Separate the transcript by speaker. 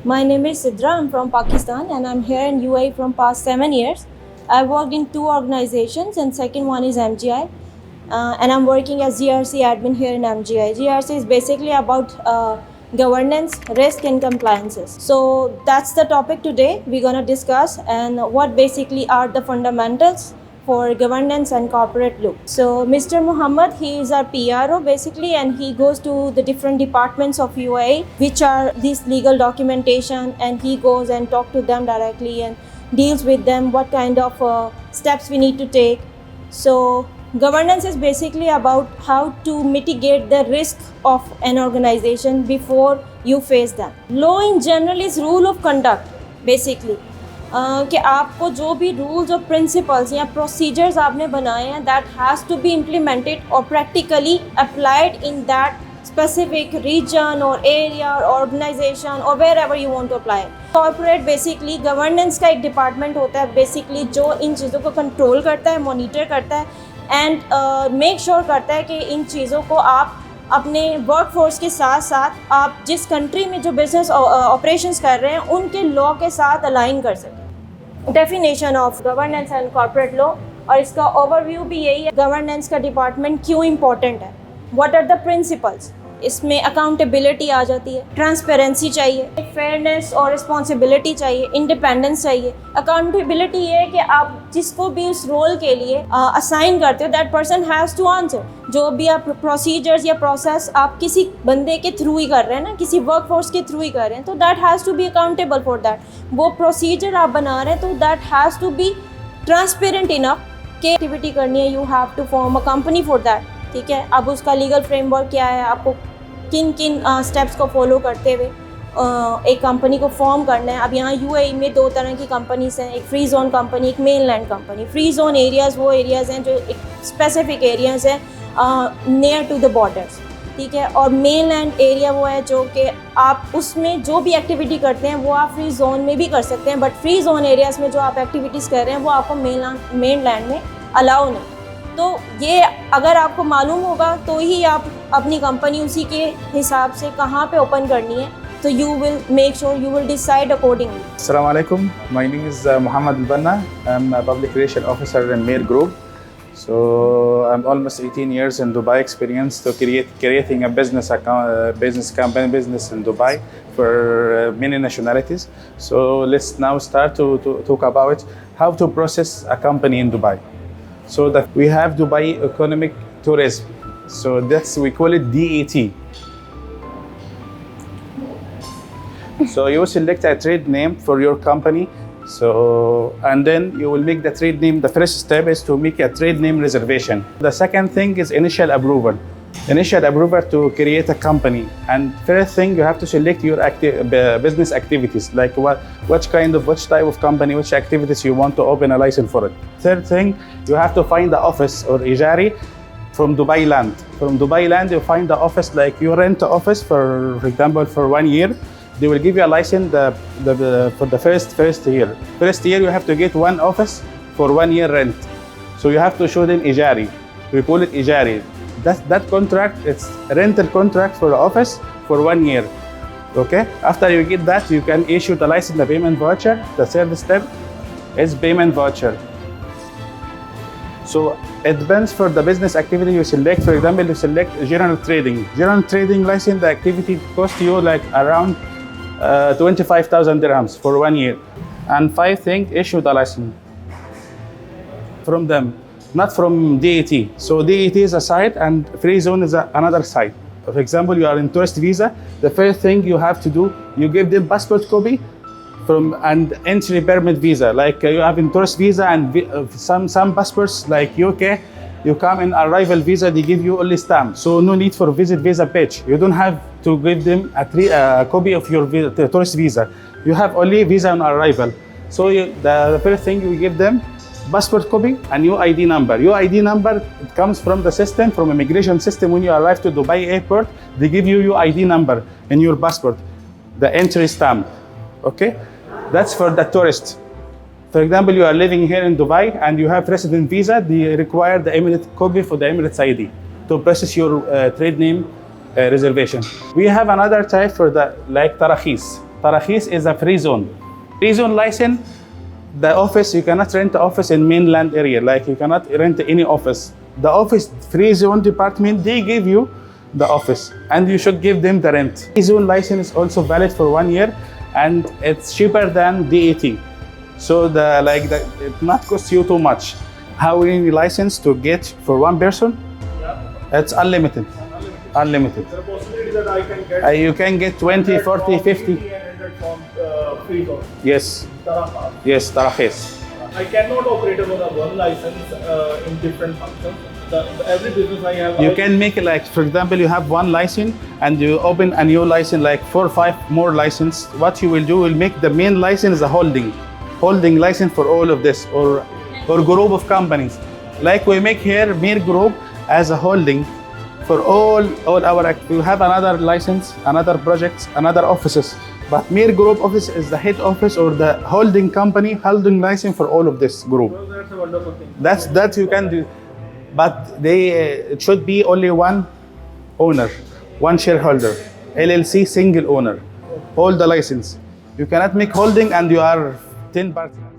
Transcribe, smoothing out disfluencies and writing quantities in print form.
Speaker 1: My name is Sidra. I'm from Pakistan and I'm here in UAE from past 7 years. I worked in 2 organizations and second one is MGI. And I'm working as GRC admin here in MGI. GRC is basically about governance, risk and compliances. So that's the topic today we're going to discuss, and what basically are the fundamentals for governance and corporate law. So Mr. Muhammad, he is our PRO basically, and he goes to the different departments of UAE, which are this legal documentation, and he goes and talk to them directly and deals with them what kind of steps we need to take. So governance is basically about how to mitigate the risk of an organization before you face them. Law in general is rule of conduct basically. कि आपको जो भी rules और principles या procedures आपने बनाए हैं, that has to be implemented और practically applied in that specific region और एरिया और ऑर्गेनाइजेशन और wherever you want to apply. Corporate basically governance का एक डिपार्टमेंट होता है बेसिकली, जो इन चीज़ों को कंट्रोल करता है, मॉनिटर करता है एंड मेक श्योर करता है कि इन चीज़ों को आप अपने वर्कफोर्स के साथ साथ आप जिस कंट्री में जो बिजनेस ऑपरेशंस कर रहे हैं उनके लॉ के साथ अलाइन कर सकें. Definition of governance and corporate law, और इसका ओवरव्यू भी यही है. गवर्नेंस का डिपार्टमेंट क्यों इम्पोर्टेंट है, व्हाट आर द प्रिंसिपल्स. इसमें अकाउंटेबिलिटी आ जाती है, ट्रांसपेरेंसी चाहिए, फेयरनेस और रिस्पॉन्सिबिलिटी चाहिए, इंडिपेंडेंस चाहिए. अकाउंटेबिलिटी ये है कि आप जिसको भी उस रोल के लिए असाइन करते हो, that person has to answer. जो भी आप प्रोसीजर्स या प्रोसेस आप किसी बंदे के थ्रू ही कर रहे हैं ना, किसी वर्कफोर्स के थ्रू ही कर रहे हैं, तो that has to be accountable for that. वो प्रोसीजर आप बना रहे हैं तो that has to be transparent enough कि एक्टिविटी करनी है, you have to form a company for that. ठीक है, अब उसका लीगल फ्रेमवर्क क्या है, आपको किन किन स्टेप्स को फॉलो करते हुए एक कंपनी को फॉर्म करना है. अब यहाँ यूएई में 2 तरह की कंपनीज हैं, एक फ्री जोन कंपनी, एक main land company. Free zone areas वो एरियाज़ हैं जो एक स्पेसिफिक एरियाज़ हैं नियर टू द बॉर्डर्स. ठीक है, और मेन लैंड एरिया वो है जो कि आप उसमें जो भी एक्टिविटी करते हैं वो आप फ्री जोन में भी कर सकते हैं, बट फ्री जोन एरियाज़ में जो आप एक्टिविटीज़ कर रहे हैं वो आपको मेन लैंड में अलाउ नहीं. तो ये अगर आपको मालूम होगा तो ही आप अपनी कंपनी उसी के हिसाब से कहाँ पे ओपन करनी है, तो you will make sure you will decide accordingly.
Speaker 2: Assalamu alaikum. My name is Muhammad Al-Banna. I'm a public relation officer in Meer Group. So I'm almost 18 years in Dubai experience to creating a business in Dubai for many nationalities. So let's now start to talk about how to process a company in Dubai. So that we have Dubai Economic Tourism. So we call it DET. So you select a trade name for your company. So and then you will make the trade name. The first step is to make a trade name reservation. The second thing is initial approval. Initial approval to create a company. And first thing, you have to select your business activities, like which type of company, which activities you want to open a license for it. Third thing, you have to find the office or ijari from Dubai land. From Dubai land, you find the office, like you rent the office for example for 1 year. They will give you a license for the first year. First year, you have to get one office for 1 year rent. So you have to show them ijari. We call it ijari. That contract, it's a rental contract for the office for 1 year. Okay. After you get that, you can issue the license, the payment voucher. The third step is payment voucher. So it depends for the business activity you select. For example, you select general trading. General trading license, the activity costs you like around 25,000 dirhams for 1 year. And 5 thing, issue the license from them, not from DET. So DET is a side and free zone is another side. For example, you are in tourist visa. The first thing you have to do, you give them passport copy and entry permit visa. Like you have in tourist visa and some passports like UK, you come in arrival visa, they give you only stamp. So no need for visit visa page. You don't have to give them a copy of your tourist visa. You have only visa on arrival. So the first thing you give them, passport copy and your ID number. Your ID number, it comes from the system, from immigration system. When you arrive to Dubai airport, they give you your ID number in your passport, the entry stamp. Okay, that's for the tourists. For example, you are living here in Dubai and you have resident visa, they require the Emirates copy for the Emirates ID to process your trade name reservation. We have another type for the like tarakhis. Tarakhis is a free zone. Free zone license, the office, you cannot rent the office in mainland area. Like you cannot rent any office. The office free zone department, they give you the office and you should give them the rent. Free zone license is also valid for 1 year and it's cheaper than DAT. So it not cost you too much. How many license to get for one person?
Speaker 3: Yeah.
Speaker 2: It's unlimited. Unlimited.
Speaker 3: There are possibilities that I can get.
Speaker 2: You can get 20, 40, 50.
Speaker 3: From free zone.
Speaker 2: Yes.
Speaker 3: Tarakhis.
Speaker 2: Yes, Tarakhis.
Speaker 3: I cannot operate on a one license in different functions. Every business I have.
Speaker 2: You can make it like, for example, you have one license and you open a new license, like 4 or 5 more license. What you will do, will make the main license a holding license for all of this, or group of companies. Like we make here Meer Group as a holding for all our we have another license, another projects, another offices. But Meer Group office is the head office or the holding company, holding license for all of this group.
Speaker 3: Well, that's a wonderful thing.
Speaker 2: That you can do. But it should be only one owner, one shareholder, LLC single owner, hold the license. You cannot make holding and you are 10 partners.